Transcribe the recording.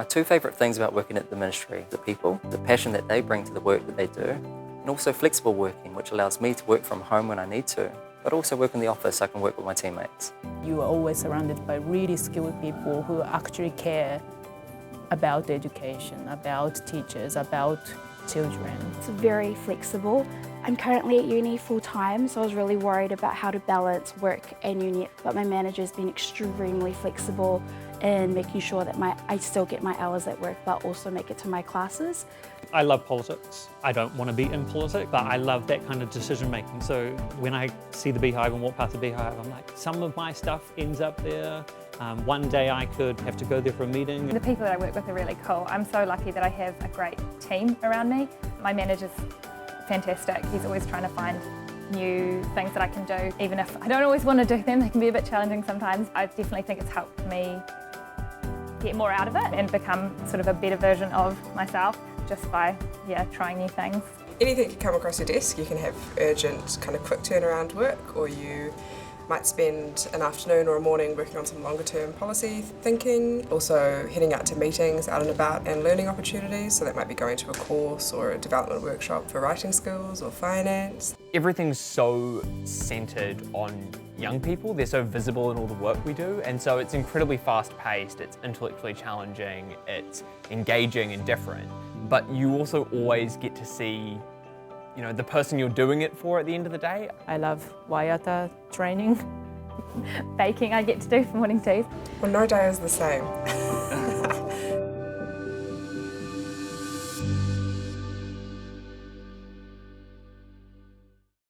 My two favourite things about working at the ministry, the people, the passion that they bring to the work that they do, and also flexible working, which allows me to work from home when I need to, but also work in the office so I can work with my teammates. You are always surrounded by really skilled people who actually care about education, about teachers, about children. It's very flexible. I'm currently at uni full-time, so I was really worried about how to balance work and uni, but my manager's been extremely flexible in making sure that I still get my hours at work, but also make it to my classes. I love politics. I don't want to be in politics, but I love that kind of decision making. So when I see the Beehive and walk past the Beehive, I'm like, some of my stuff ends up there. One day I could have to go there for a meeting. The people that I work with are really cool. I'm so lucky that I have a great team around me. My manager's fantastic. He's always trying to find new things that I can do. Even if I don't always want to do them, they can be a bit challenging sometimes. I definitely think it's helped me get more out of it and become sort of a better version of myself just by, trying new things. Anything can come across your desk. You can have urgent, kind of quick turnaround work, or you might spend an afternoon or a morning working on some longer term policy thinking. Also heading out to meetings, out and about, and learning opportunities. So that might be going to a course or a development workshop for writing skills or finance. Everything's so centred on young people. They're so visible in all the work we do, and so it's incredibly fast paced, it's intellectually challenging, it's engaging and different. But you also always get to see the person you're doing it for at the end of the day. I love Waiata training. Baking I get to do for morning teas. Well, no day is the same.